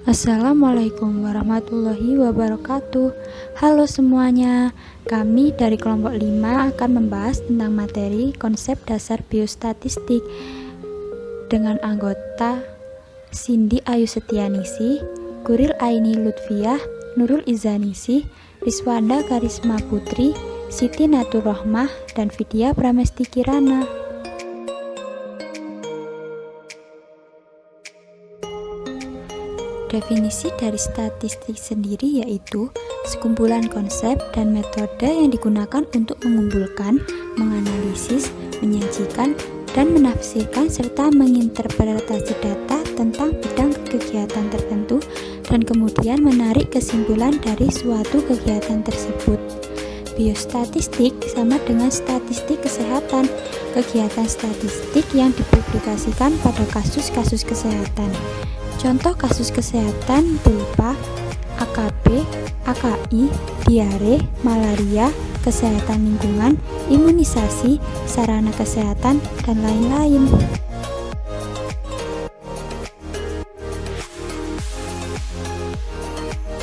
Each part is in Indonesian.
Assalamualaikum warahmatullahi wabarakatuh. Halo semuanya, kami dari kelompok 5 akan membahas tentang materi konsep dasar biostatistik dengan anggota Cindy Ayu Setianingsih, Guril Aini Lutfiah, Nurul Izaningsih, Rizwanda Karisma Putri, Siti Natur Rohmah, dan Vidya Pramesti Kirana. Definisi dari statistik sendiri yaitu sekumpulan konsep dan metode yang digunakan untuk mengumpulkan, menganalisis, menyajikan, dan menafsirkan serta menginterpretasi data tentang bidang kegiatan tertentu dan kemudian menarik kesimpulan dari suatu kegiatan tersebut. Biostatistik sama dengan statistik kesehatan, kegiatan statistik yang dipublikasikan pada kasus-kasus kesehatan. Contoh kasus kesehatan berupa AKB, AKI, diare, malaria, kesehatan lingkungan, imunisasi, sarana kesehatan, dan lain-lain.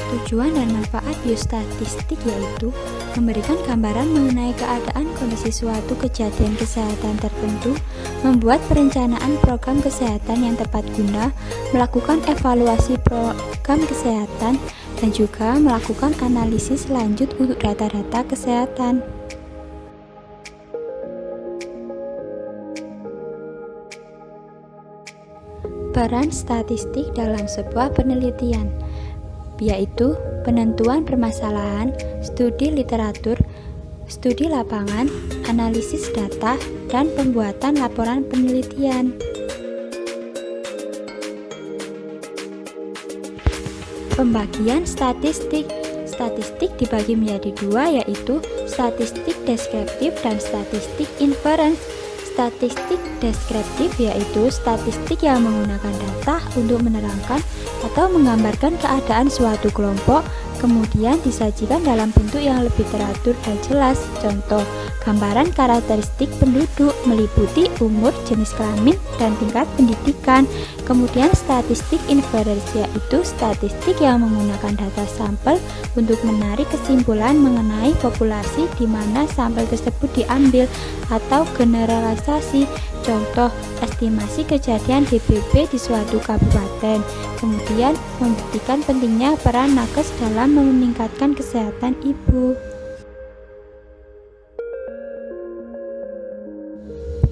Tujuan dan manfaat biostatistik yaitu memberikan gambaran mengenai keadaan kondisi suatu kejadian kesehatan tertentu, membuat perencanaan program kesehatan yang tepat guna, melakukan evaluasi program kesehatan, dan juga melakukan analisis lanjut untuk data-data kesehatan. Peran statistik dalam sebuah penelitian yaitu penentuan permasalahan, studi literatur, studi lapangan, analisis data, dan pembuatan laporan penelitian. Pembagian statistik. Statistik dibagi menjadi dua yaitu statistik deskriptif dan statistik inference. Statistik deskriptif yaitu statistik yang menggunakan data untuk menerangkan atau menggambarkan keadaan suatu kelompok, kemudian disajikan dalam bentuk yang lebih teratur dan jelas. Contoh, gambaran karakteristik penduduk meliputi umur, jenis kelamin, dan tingkat pendidikan. Kemudian statistik inference yaitu statistik yang menggunakan data sampel untuk menarik kesimpulan mengenai populasi di mana sampel tersebut diambil atau generalisasi. Contoh, estimasi kejadian DBP di suatu kabupaten. Kemudian membuktikan pentingnya peran nakes dalam meningkatkan kesehatan ibu.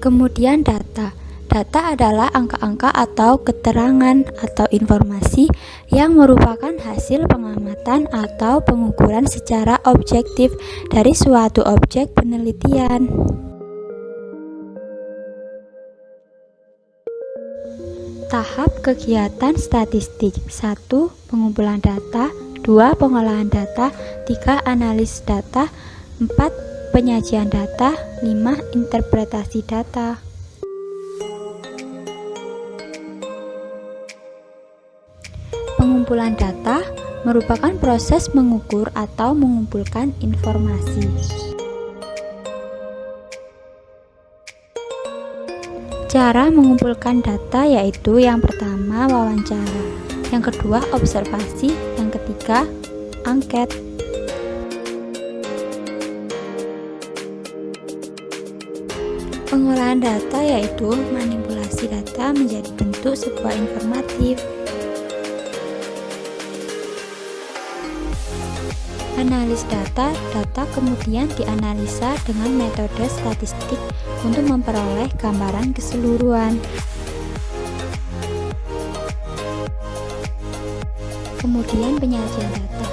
Kemudian data. Data adalah angka-angka atau keterangan atau informasi yang merupakan hasil pengamatan atau pengukuran secara objektif dari suatu objek penelitian. Tahap kegiatan statistik. 1. Pengumpulan data. 2. Pengolahan data. 3. Analisis data. 4. Penyajian data. 5. Interpretasi data. Pengumpulan data merupakan proses mengukur atau mengumpulkan informasi. Cara mengumpulkan data yaitu yang pertama wawancara, yang kedua observasi, yang ketiga angket. Pengolahan data yaitu manipulasi data menjadi bentuk sebuah informatif. Analis data, data kemudian dianalisa dengan metode statistik untuk memperoleh gambaran keseluruhan. Kemudian penyajian data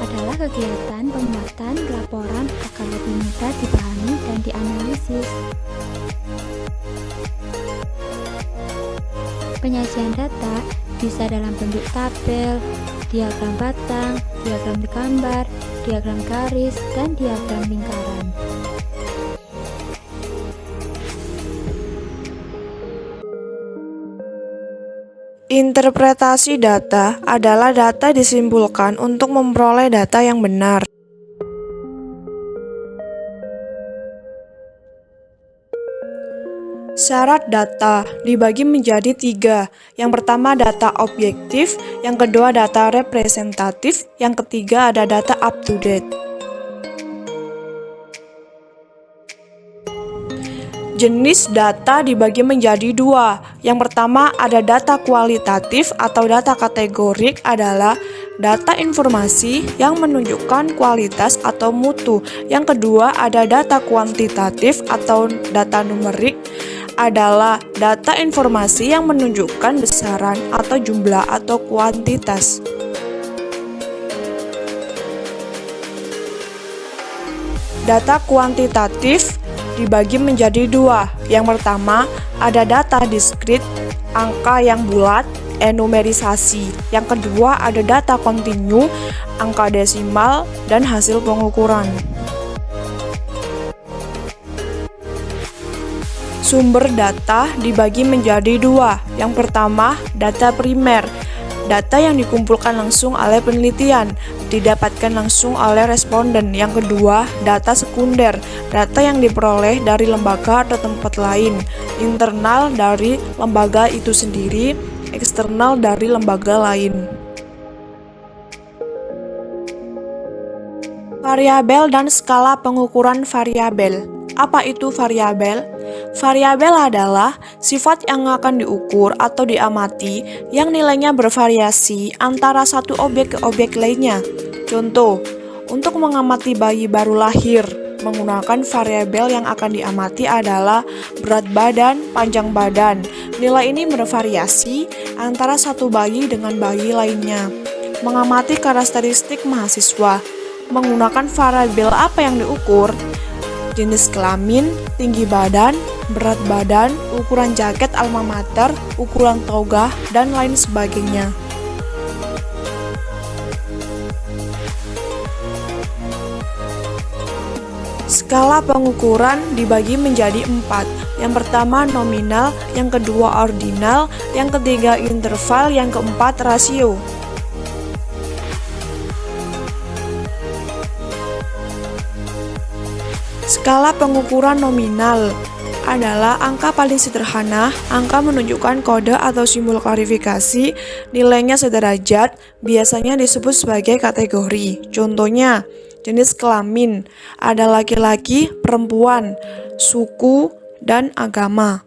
adalah kegiatan pembuatan laporan agar lebih mudah dipahami dan dianalisis. Penyajian data bisa dalam bentuk tabel, diagram batang, diagram gambar, diagram garis, dan diagram lingkaran. Interpretasi data adalah data disimpulkan untuk memperoleh data yang benar. Syarat data dibagi menjadi 3. Yang pertama data objektif, yang kedua data representatif, yang ketiga ada data up to date. Jenis data dibagi menjadi 2. Yang pertama ada data kualitatif atau data kategorik adalah data informasi yang menunjukkan kualitas atau mutu. Yang kedua ada data kuantitatif atau data numerik adalah data informasi yang menunjukkan besaran atau jumlah atau kuantitas. Data kuantitatif dibagi menjadi 2. Yang pertama, ada data diskrit, angka yang bulat, enumerisasi. Yang kedua, ada data kontinu, angka desimal, dan hasil pengukuran. Sumber data dibagi menjadi 2. Yang pertama, data primer. Data yang dikumpulkan langsung oleh penelitian, didapatkan langsung oleh responden. Yang kedua, data sekunder. Data yang diperoleh dari lembaga atau tempat lain, internal dari lembaga itu sendiri, eksternal dari lembaga lain. Variabel dan skala pengukuran variabel. Apa itu variabel? Variabel adalah sifat yang akan diukur atau diamati yang nilainya bervariasi antara satu objek ke objek lainnya. Contoh, untuk mengamati bayi baru lahir, menggunakan variabel yang akan diamati adalah berat badan, panjang badan. Nilai ini bervariasi antara satu bayi dengan bayi lainnya. Mengamati karakteristik mahasiswa, menggunakan variabel apa yang diukur? Jenis kelamin, tinggi badan, berat badan, ukuran jaket alma mater, ukuran toga, dan lain sebagainya. Skala pengukuran dibagi menjadi 4. Yang pertama nominal, yang kedua ordinal, yang ketiga interval, yang keempat rasio. Skala pengukuran nominal adalah angka paling sederhana. Angka menunjukkan kode atau simbol klarifikasi, nilainya sederajat, biasanya disebut sebagai kategori. Contohnya, jenis kelamin ada laki-laki, perempuan, suku, dan agama.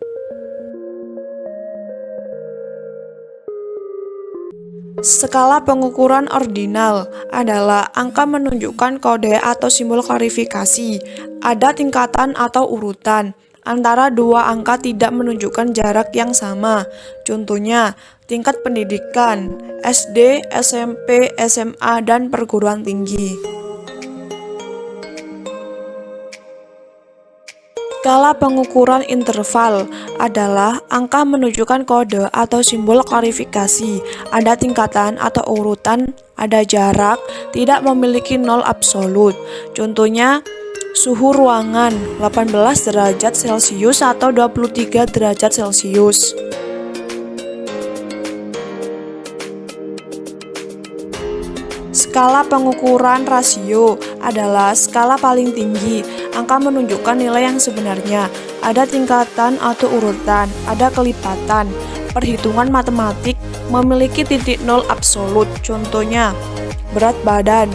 Skala pengukuran ordinal adalah angka menunjukkan kode atau simbol klarifikasi. Ada tingkatan atau urutan. Antara dua angka tidak menunjukkan jarak yang sama. Contohnya, tingkat pendidikan, SD, SMP, SMA, dan perguruan tinggi. Skala pengukuran interval adalah angka menunjukkan kode atau simbol klarifikasi. Ada tingkatan atau urutan, ada jarak, tidak memiliki nol absolut. Contohnya, suhu ruangan 18 derajat Celcius atau 23 derajat Celcius. Skala pengukuran rasio adalah skala paling tinggi. Angka menunjukkan nilai yang sebenarnya. Ada tingkatan atau urutan, ada kelipatan. Perhitungan matematik memiliki titik nol absolut. Contohnya, berat badan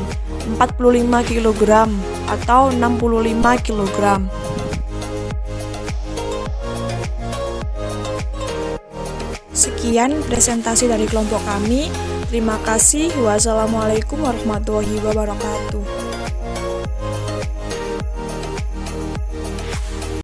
45 kg atau 65 kg. Sekian presentasi dari kelompok kami. Terima kasih. Wassalamualaikum warahmatullahi wabarakatuh.